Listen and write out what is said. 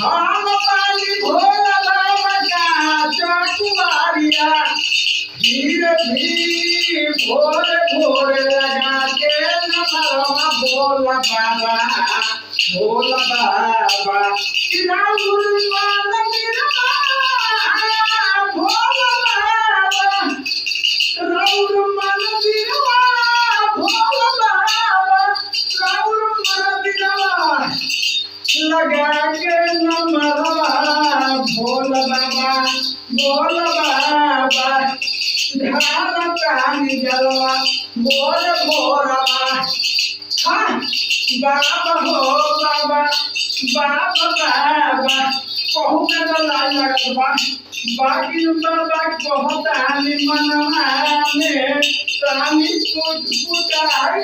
हम पाली भोला बाबा का चकुआरिया धीरे धीरे भोरे भोरे लगा के नमरवा भोला बाबा भोला बाबा राउर मान बिरवा भोला बाबा राउर मान बिरवा भोला बाबा राउर मान बिरवा लगा के नमरवा भोला बाबा धार पानी जलवा मोर मोरवा हाँ बाबा हो बाबा कहू के तो लाज लगत बा बाकी बाबा बहुत आनी मनवा में प्राणी कुछ कुछ आई